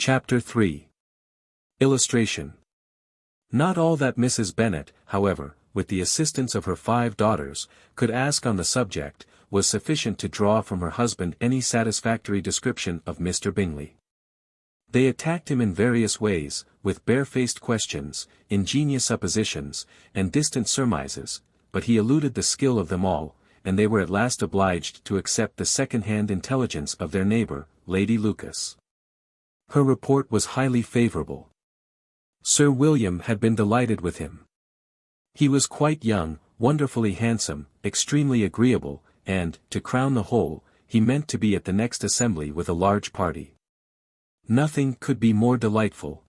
Chapter 3. Illustration. Not all that Mrs. Bennet, however, with the assistance of her 5 daughters, could ask on the subject, was sufficient to draw from her husband any satisfactory description of Mr. Bingley. They attacked him in various ways, with barefaced questions, ingenious suppositions, and distant surmises, but he eluded the skill of them all, and they were at last obliged to accept the second-hand intelligence of their neighbour, Lady Lucas. Her report was highly favourable. Sir William had been delighted with him. He was quite young, wonderfully handsome, extremely agreeable, and, to crown the whole, he meant to be at the next assembly with a large party. Nothing could be more delightful.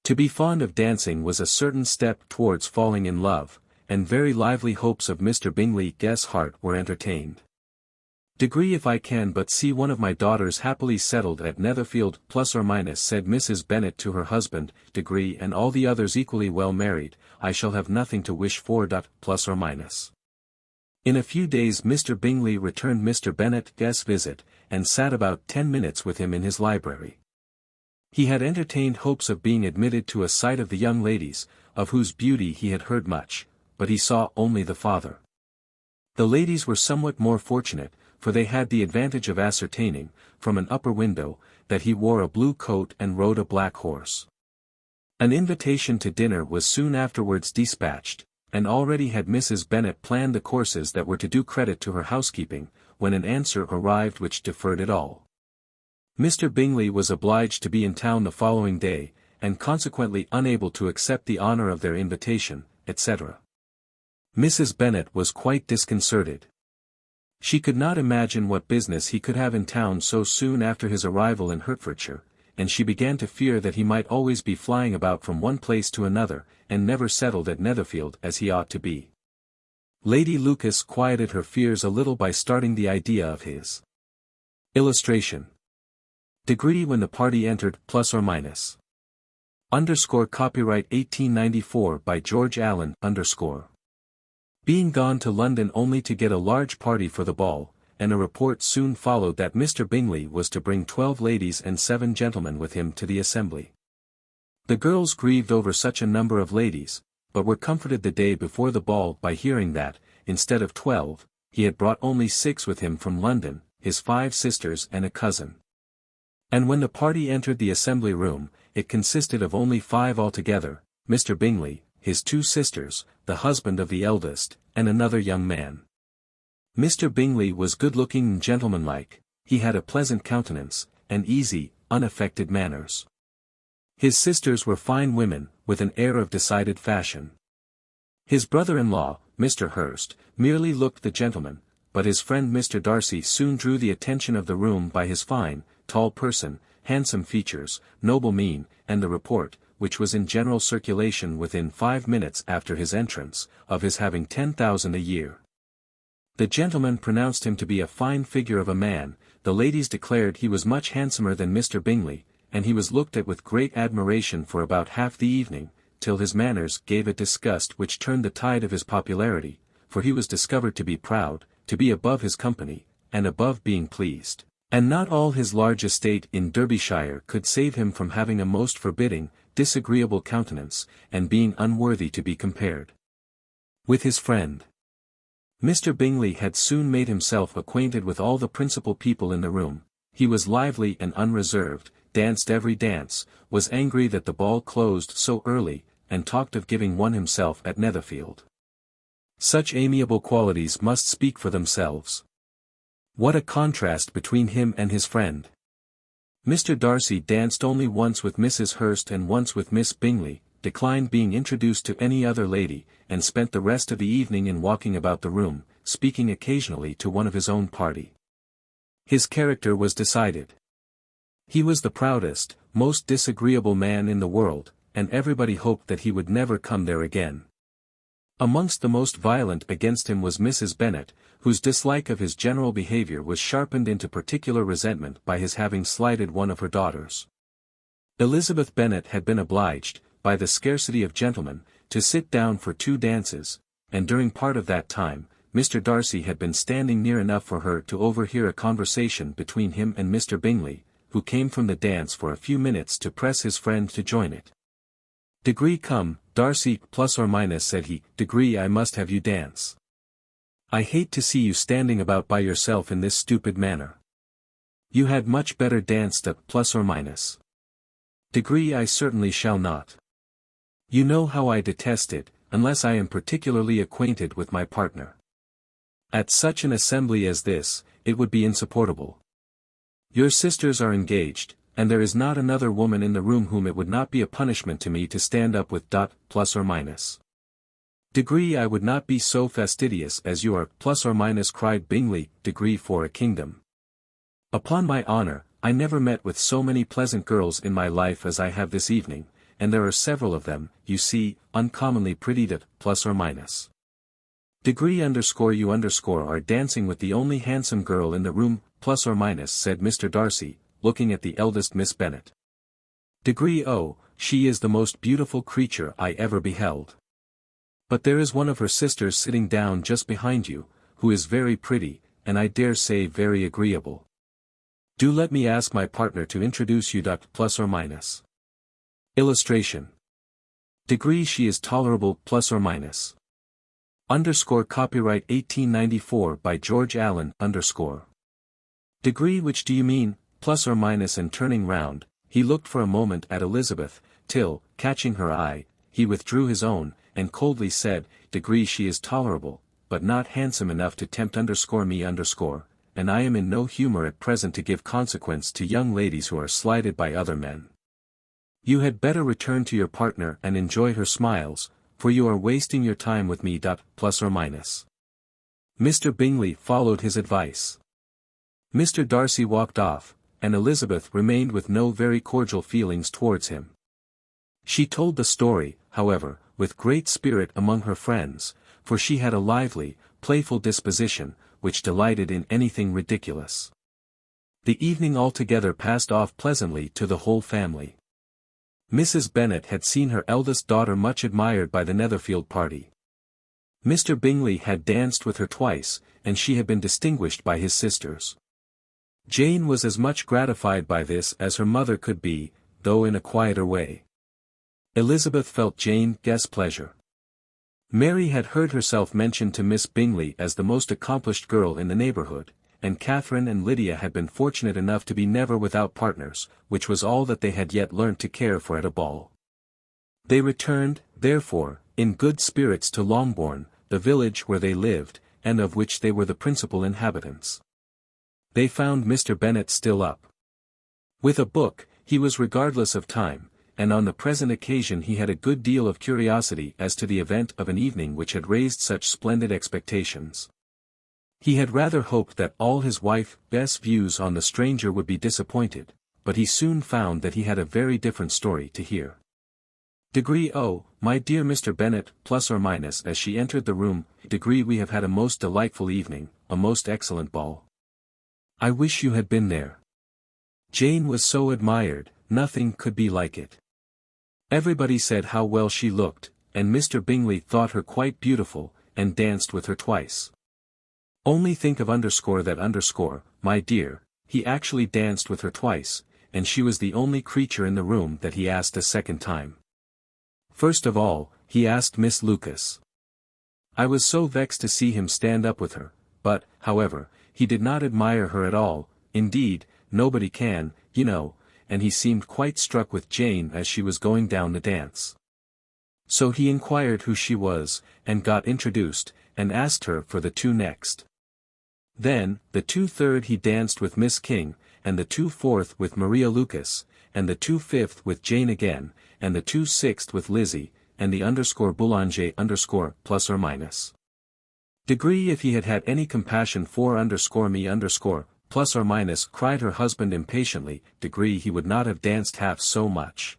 To be fond of dancing was a certain step towards falling in love, and very lively hopes of Mr. Bingley's heart were entertained. "Degree if I can but see one of my daughters happily settled at Netherfield plus or minus," said Mrs. Bennet to her husband, "degree and all the others equally well married, I shall have nothing to wish for. Plus or minus." In a few days Mr. Bingley returned Mr. Bennet's visit, and sat about 10 minutes with him in his library. He had entertained hopes of being admitted to a sight of the young ladies, of whose beauty he had heard much, but he saw only the father. The ladies were somewhat more fortunate, for they had the advantage of ascertaining, from an upper window, that he wore a blue coat and rode a black horse. An invitation to dinner was soon afterwards dispatched, and already had Mrs. Bennet planned the courses that were to do credit to her housekeeping, when an answer arrived which deferred it all. Mr. Bingley was obliged to be in town the following day, and consequently unable to accept the honour of their invitation, etc. Mrs. Bennet was quite disconcerted. She could not imagine what business he could have in town so soon after his arrival in Hertfordshire, and she began to fear that he might always be flying about from one place to another, and never settled at Netherfield as he ought to be. Lady Lucas quieted her fears a little by starting the idea of his illustration. Degree when the party entered, plus or minus. Copyright 1894 by George Allen. Being gone to London only to get a large party for the ball, and a report soon followed that Mr. Bingley was to bring 12 ladies and 7 gentlemen with him to the assembly. The girls grieved over such a number of ladies, but were comforted the day before the ball by hearing that, instead of 12, he had brought only 6 with him from London, his 5 sisters and a cousin. And when the party entered the assembly room, it consisted of only 5 altogether, Mr. Bingley, his 2 sisters, the husband of the eldest, and another young man. Mr. Bingley was good-looking and gentlemanlike, he had a pleasant countenance, and easy, unaffected manners. His sisters were fine women, with an air of decided fashion. His brother-in-law, Mr. Hurst, merely looked the gentleman, but his friend Mr. Darcy soon drew the attention of the room by his fine, tall person, handsome features, noble mien, and the report, which was in general circulation within 5 minutes after his entrance, of his having 10,000 a year. The gentlemen pronounced him to be a fine figure of a man, the ladies declared he was much handsomer than Mr. Bingley, and he was looked at with great admiration for about half the evening, till his manners gave a disgust which turned the tide of his popularity, for he was discovered to be proud, to be above his company, and above being pleased, and not all his large estate in Derbyshire could save him from having a most forbidding, disagreeable countenance, and being unworthy to be compared with his friend. Mr. Bingley had soon made himself acquainted with all the principal people in the room. He was lively and unreserved, danced every dance, was angry that the ball closed so early, and talked of giving one himself at Netherfield. Such amiable qualities must speak for themselves. What a contrast between him and his friend! Mr. Darcy danced only once with Mrs. Hurst and once with Miss Bingley, declined being introduced to any other lady, and spent the rest of the evening in walking about the room, speaking occasionally to one of his own party. His character was decided. He was the proudest, most disagreeable man in the world, and everybody hoped that he would never come there again. Amongst the most violent against him was Mrs. Bennet, whose dislike of his general behaviour was sharpened into particular resentment by his having slighted one of her daughters. Elizabeth Bennet had been obliged, by the scarcity of gentlemen, to sit down for 2 dances, and during part of that time, Mr. Darcy had been standing near enough for her to overhear a conversation between him and Mr. Bingley, who came from the dance for a few minutes to press his friend to join it. "Degree come, Darcy, plus or minus," said he. "Degree, I must have you dance. I hate to see you standing about by yourself in this stupid manner. You had much better danced up, plus or minus." "Degree, I certainly shall not. You know how I detest it, unless I am particularly acquainted with my partner. At such an assembly as this, it would be insupportable. Your sisters are engaged, and there is not another woman in the room whom it would not be a punishment to me to stand up with. Plus or minus." "Degree, I would not be so fastidious as you are, plus or minus," cried Bingley. "Degree, for a kingdom. Upon my honor, I never met with so many pleasant girls in my life as I have this evening, and there are several of them, you see, uncommonly pretty. Plus or minus. Degree you are dancing with the only handsome girl in the room, plus or minus," said Mr. Darcy, looking at the eldest Miss Bennet. "Degree, oh, she is the most beautiful creature I ever beheld. But there is one of her sisters sitting down just behind you, who is very pretty, and I dare say very agreeable. Do let me ask my partner to introduce you. Plus or minus. Illustration. Degree, she is tolerable, plus or minus. Copyright 1894 by George Allen, Degree, which do you mean, plus or minus?" And turning round, he looked for a moment at Elizabeth, till, catching her eye, he withdrew his own, and coldly said, "Degree, she is tolerable, but not handsome enough to tempt me, and I am in no humor at present to give consequence to young ladies who are slighted by other men. You had better return to your partner and enjoy her smiles, for you are wasting your time with me. Plus or minus." Mr. Bingley followed his advice. Mr. Darcy walked off, and Elizabeth remained with no very cordial feelings towards him. She told the story, however, with great spirit among her friends, for she had a lively, playful disposition, which delighted in anything ridiculous. The evening altogether passed off pleasantly to the whole family. Mrs. Bennet had seen her eldest daughter much admired by the Netherfield party. Mr. Bingley had danced with her twice, and she had been distinguished by his sisters. Jane was as much gratified by this as her mother could be, though in a quieter way. Elizabeth felt Jane's pleasure. Mary had heard herself mentioned to Miss Bingley as the most accomplished girl in the neighbourhood, and Catherine and Lydia had been fortunate enough to be never without partners, which was all that they had yet learnt to care for at a ball. They returned, therefore, in good spirits to Longbourn, the village where they lived, and of which they were the principal inhabitants. They found Mr. Bennet still up. With a book, he was regardless of time, and on the present occasion he had a good deal of curiosity as to the event of an evening which had raised such splendid expectations. He had rather hoped that all his wife's views on the stranger would be disappointed, but he soon found that he had a very different story to hear. Degree, oh, my dear Mr. Bennet, plus or minus, as she entered the room, Degree, we have had a most delightful evening, a most excellent ball. I wish you had been there. Jane was so admired, nothing could be like it. Everybody said how well she looked, and Mr. Bingley thought her quite beautiful, and danced with her twice. Only think of that, my dear, he actually danced with her twice, and she was the only creature in the room that he asked a second time. First of all, he asked Miss Lucas. I was so vexed to see him stand up with her, but, however, he did not admire her at all, indeed, nobody can, you know, and he seemed quite struck with Jane as she was going down the dance. So he inquired who she was, and got introduced, and asked her for the two next. Then, the 2/3 he danced with Miss King, and the 2/4 with Maria Lucas, and the 2/5 with Jane again, and the 2/6 with Lizzie, and the Boulanger plus or minus. Degree, if he had had any compassion for me plus or minus, cried her husband impatiently, Degree, he would not have danced half so much.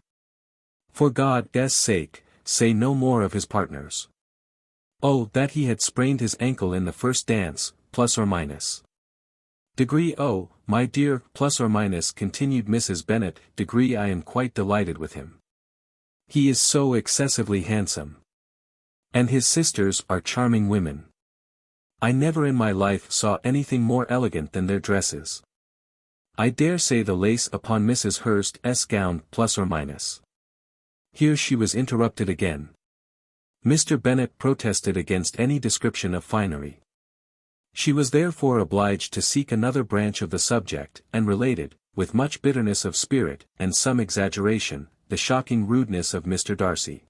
For God's sake, say no more of his partners. Oh, that he had sprained his ankle in the first dance, plus or minus. Degree, oh, my dear, plus or minus, continued Mrs. Bennet, Degree, I am quite delighted with him. He is so excessively handsome. And his sisters are charming women. I never in my life saw anything more elegant than their dresses. I dare say the lace upon Mrs. Hurst's gown plus or minus. Here she was interrupted again. Mr. Bennet protested against any description of finery. She was therefore obliged to seek another branch of the subject, and related, with much bitterness of spirit, and some exaggeration, the shocking rudeness of Mr. Darcy.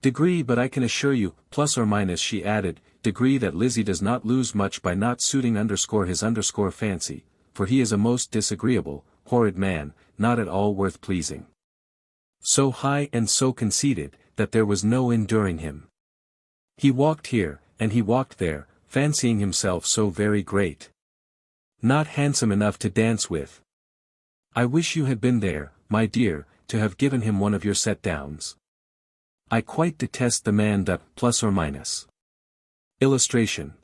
Degree, but I can assure you, plus or minus, she added, degree that Lizzie does not lose much by not suiting his fancy, for he is a most disagreeable, horrid man, not at all worth pleasing. So high and so conceited, that there was no enduring him. He walked here, and he walked there, fancying himself so very great. Not handsome enough to dance with. I wish you had been there, my dear, to have given him one of your set-downs. I quite detest the man that plus or minus. Illustration.